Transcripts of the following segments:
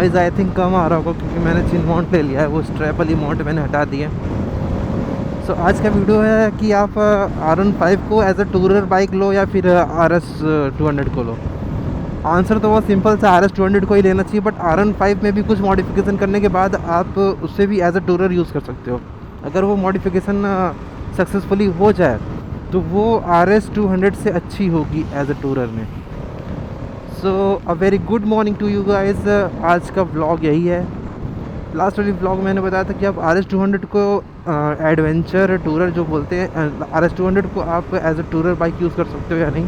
Noise I think कम आ रहा होगा क्योंकि मैंने जिन माउंट ले लिया है वो स्ट्रैप वाली माउंट मैंने हटा दी है। सो आज का वीडियो है कि आप R15 को एज अ टूरर बाइक लो या फिर RS 200 को लो। आंसर तो बहुत सिंपल सा, RS 200 को ही लेना चाहिए, बट R15 में भी कुछ मॉडिफिकेशन करने के बाद आप उससे भी एज अ टूरर यूज़ कर सकते हो। अगर वो मॉडिफिकेशन सक्सेसफुली हो जाए तो वो RS 200 से अच्छी होगी एज अ टूरर में। So a very good morning to you guys. आज का व्लॉग यही है। लास्ट वाली व्लॉग मैंने बताया था कि आप RS 200 को एडवेंचर टूरर जो बोलते हैं, RS 200 को आप as a tourer bike use कर सकते हो या नहीं।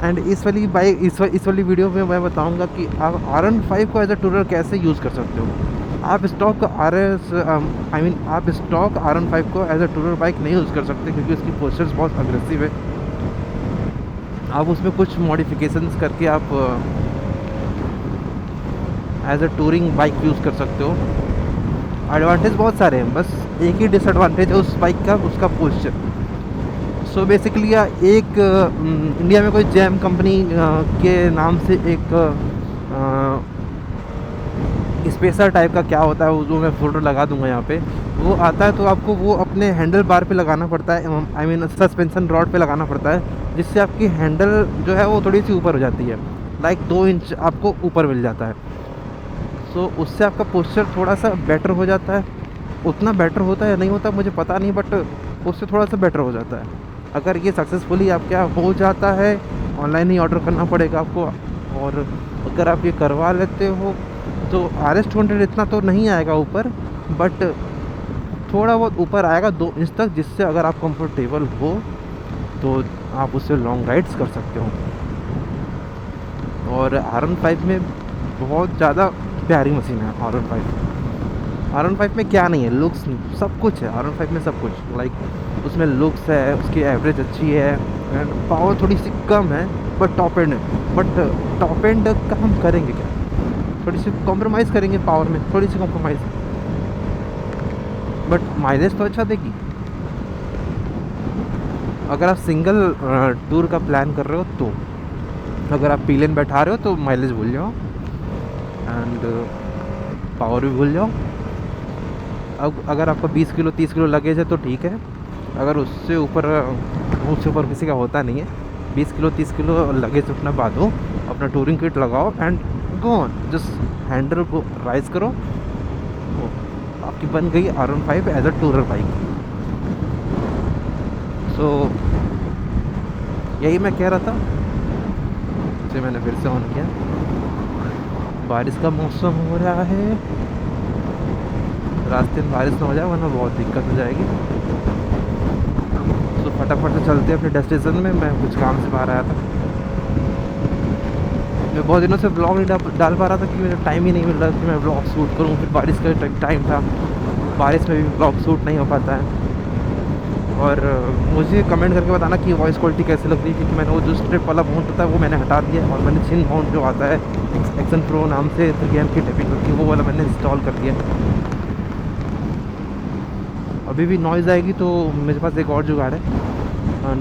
एंड इस वाली बाइक इस वाली वीडियो में मैं बताऊंगा कि आप R15 को एज अ टूरर कैसे यूज़ कर सकते हो। आप स्टॉक आप स्टॉक R15 को एज अ टूरर बाइक नहीं यूज़ कर सकते क्योंकि उसकी पोस्चर्स बहुत अग्रेसिव है। आप उसमें कुछ मॉडिफिकेशंस करके आप as a touring bike use कर सकते हो। एडवांटेज बहुत सारे हैं, बस एक ही डिसएडवांटेज है उस बाइक का, उसका पोस्चर। सो बेसिकली एक इंडिया में कोई जैम कंपनी के नाम से एक स्पेसर टाइप का क्या होता है वो मैं फ़ोटो लगा दूंगा यहाँ पे। वो आता है तो आपको वो अपने हैंडल बार पे लगाना पड़ता है, सस्पेंशन रॉड पे लगाना पड़ता है, जिससे आपकी हैंडल जो है वो थोड़ी सी ऊपर हो जाती है, लाइक 2 इंच आपको ऊपर मिल जाता है। सो उससे आपका पोस्चर थोड़ा सा बेटर हो जाता है। उतना बेटर होता है या नहीं होता मुझे पता नहीं, बट उससे थोड़ा सा बेटर हो जाता है। अगर ये सक्सेसफुली आप क्या हो जाता है, ऑनलाइन ही ऑर्डर करना पड़ेगा आपको। और अगर आप ये करवा लेते हो तो RS 200 इतना तो नहीं आएगा ऊपर, बट थोड़ा बहुत ऊपर आएगा 2 इंच तक, जिससे अगर आप कंफर्टेबल हो तो आप उससे लॉन्ग राइड्स कर सकते हो। और R15 में बहुत ज़्यादा प्यारी मशीन है। R15 में क्या नहीं है, लुक्स सब कुछ है। R15 में सब कुछ, लाइक उसमें लुक्स है, उसकी एवरेज अच्छी है, एंड पावर थोड़ी सी कम है, बट टॉप एंड है। बट टॉप एंड का हम करेंगे क्या, थोड़ी सी कॉम्प्रोमाइज़ करेंगे पावर में, थोड़ी सी कॉम्प्रोमाइज़, बट माइलेज तो अच्छा देगी। अगर आप सिंगल टूर का प्लान कर रहे हो तो, अगर आप पीलेन बैठा रहे हो तो माइलेज भूल जाओ एंड पावर भी भूल जाओ। अब अगर आपका 20 किलो 30 किलो लगेज है तो ठीक है, अगर उससे ऊपर किसी का होता नहीं है, 20 किलो 30 किलो लगेज उठना बाद हो, अपना टूरिंग किट लगाओ and go on, just handle को राइज करो, आपकी बन गई R15 as a tourer bike. So यही मैं कह रहा था, इसे मैंने फिर से ऑन किया। बारिश का मौसम हो रहा है, रास्ते में बारिश ना हो जाए वरना बहुत दिक्कत हो जाएगी। तो फटाफट से चलते हैं अपने डेस्टिनेशन में। मैं कुछ काम से बाहर आया था, मैं बहुत दिनों से ब्लॉग नहीं डाल पा रहा था कि मुझे टाइम ही नहीं मिल रहा कि मैं ब्लॉग शूट करूँ। फिर बारिश का टाइम था, बारिश में भी ब्लॉग शूट नहीं हो पाता है। और मुझे कमेंट करके बताना कि वॉइस क्वालिटी कैसे लग रही है, क्योंकि मैंने वो जो स्ट्रिप वाला माउंट होता है वो मैंने हटा दिया और मैंने चिन माउंट जो आता है एक्शन प्रो नाम से 3M की टेपिंग होती है, वो वाला मैंने इंस्टॉल कर दिया। अभी भी नॉइज़ आएगी तो मेरे पास एक और जुगाड़ है,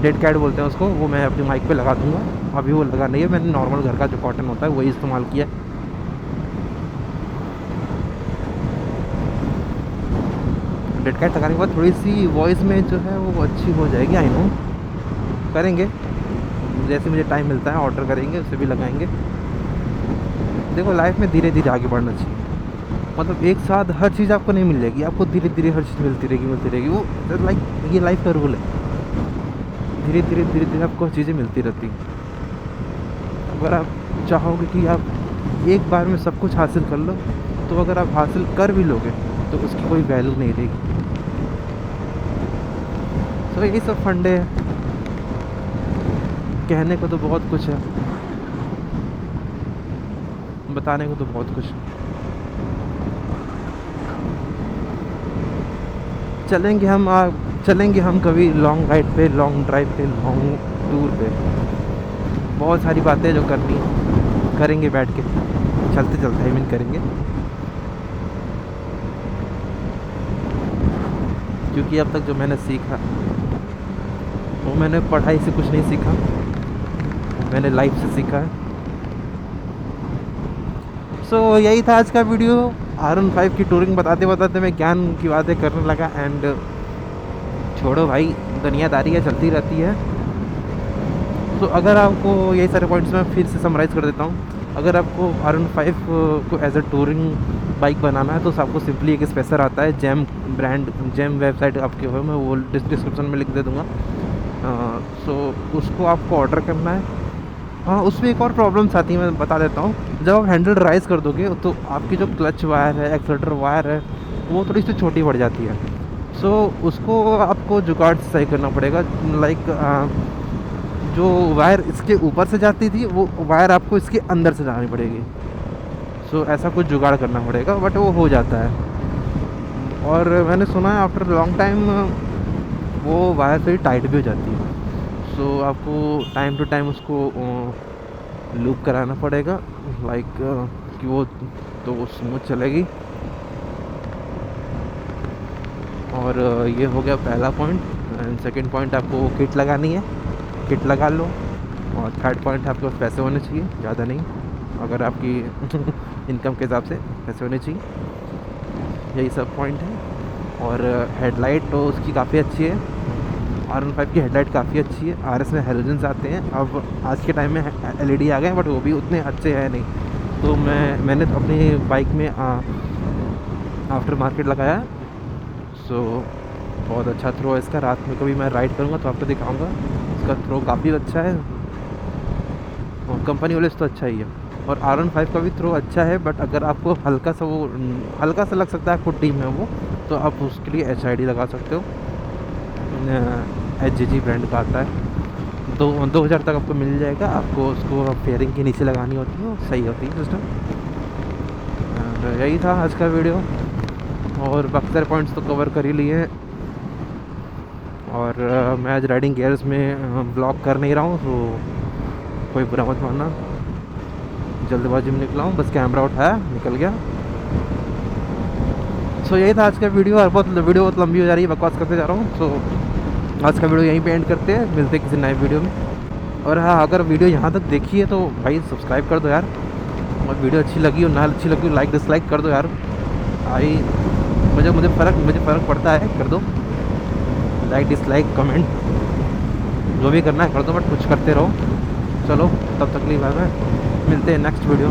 डेड कैट बोलते हैं उसको, वो मैं अपनी माइक पे लगा दूंगा। अभी वो लगा नहीं है, मैंने नॉर्मल घर का जो कॉटन होता है वही इस्तेमाल किया। डेड कैट लगाने के बाद थोड़ी सी वॉइस में जो है वो अच्छी हो जाएगी। आई नो, करेंगे जैसे मुझे टाइम मिलता है ऑर्डर करेंगे, उसे भी लगाएंगे। देखो लाइफ में धीरे धीरे आगे बढ़ना चाहिए, मतलब एक साथ हर चीज़ आपको नहीं मिल जाएगी, आपको धीरे धीरे हर चीज़ मिलती रहेगी। वो लाइक ये लाइफ का रूल है, धीरे धीरे आपको हर चीज़ें मिलती रहती। अगर आप चाहोगे कि आप एक बार में सब कुछ हासिल कर लो, तो अगर आप हासिल कर भी लोगे तो उसकी कोई वैल्यू नहीं रहेगी। तो यही सब फंडे है, कहने को तो बहुत कुछ है, बताने को तो बहुत कुछ है। चलेंगे हम कभी लॉन्ग राइड पे, लॉन्ग ड्राइव पे, लॉन्ग टूर पे। बहुत सारी बातें जो करनी है करेंगे, बैठ के चलते चलते ही करेंगे। क्योंकि अब तक जो मैंने सीखा वो मैंने पढ़ाई से कुछ नहीं सीखा, मैंने लाइफ से सीखा है। सो यही था आज का वीडियो। R15 की टूरिंग बताते बताते मैं ज्ञान की बातें करने लगा। एंड छोड़ो भाई, दुनियादारी है, चलती रहती है। तो अगर आपको यही सारे पॉइंट्स मैं फिर से समराइज़ कर देता हूँ। अगर आपको R15 को एज अ टूरिंग बाइक बनाना है तो आपको सिंपली एक स्पेसर आता है, जैम ब्रांड, जैम वेबसाइट आपके हो, मैं वो डिस्क्रिप्शन में लिख दे दूँगा। सो उसको आपको ऑर्डर करना है। हाँ, उसमें एक और प्रॉब्लम्स आती है, मैं बता देता हूँ। जब आप हैंडल राइज़ कर दोगे तो आपकी जो क्लच वायर है, एक्सेलेटर वायर है, वो थोड़ी सी छोटी पड़ जाती है। सो उसको आपको जुगाड़ से सही करना पड़ेगा। लाइक जो वायर इसके ऊपर से जाती थी वो वायर आपको इसके अंदर से जानी पड़ेगी। सो ऐसा कुछ जुगाड़ करना पड़ेगा, बट वो हो जाता है। और मैंने सुना है आफ्टर लॉन्ग टाइम वो वायर थोड़ी टाइट भी हो जाती है। सो आपको टाइम टू टाइम उसको लूप कराना पड़ेगा, लाइक कि वो तो वो स्मूथ चलेगी। और ये हो गया पहला पॉइंट। एंड सेकंड पॉइंट, आपको किट लगानी है, किट लगा लो। और थर्ड पॉइंट, आपके पास पैसे होने चाहिए, ज़्यादा नहीं, अगर आपकी इनकम के हिसाब से पैसे होने चाहिए। यही सब पॉइंट है। और हेडलाइट तो उसकी काफ़ी अच्छी है, R15 की हेडलाइट काफ़ी अच्छी है। RS में हेलोजन्स आते हैं, अब आज के टाइम में LED आ गए हैं, बट वो भी उतने अच्छे हैं नहीं। तो मैंने तो अपनी बाइक में आफ्टर मार्केट लगाया। सो बहुत अच्छा थ्रो है इसका। रात में कभी मैं राइड करूँगा तो आपको दिखाऊँगा। इसका थ्रो काफ़ी अच्छा है, और कंपनी वाले से तो अच्छा ही है। और R15 का भी थ्रो अच्छा है, बट अगर आपको हल्का सा लग सकता है आपको डीम में वो, तो आप उसके लिए HID लगा सकते हो। HGG ब्रांड का आता है, 2000 तक आपको मिल जाएगा। आपको उसको फेयरिंग के नीचे लगानी होती है, सही होती है सिस्टम। यही था आज का वीडियो, और बाकी सारे पॉइंट्स तो कवर कर ही लिए हैं। और मैं आज राइडिंग गियर्स में ब्लॉग कर नहीं रहा हूँ, तो कोई बुरा मत मानना। जल्दबाजी में निकला हूँ, बस कैमरा उठाया, निकल गया। सो यही था आज का वीडियो। और वीडियो बहुत लंबी हो जा रही है, बकवास करते जा रहा हूँ। सो आज का वीडियो यहीं पे एंड करते हैं, मिलते हैं किसी नए वीडियो में। और हाँ, अगर वीडियो यहाँ तक देखी है तो भाई सब्सक्राइब कर दो यार। और वीडियो अच्छी लगी हो, ना अच्छी लगी हो, लाइक डिसलाइक कर दो यार। भाई मुझे फ़र्क पड़ता है, कर दो लाइक डिसलाइक कमेंट, जो भी करना है कर दो, बट कुछ करते रहो। चलो, तब तक के लिए बाय बाय, मिलते हैं नेक्स्ट वीडियो।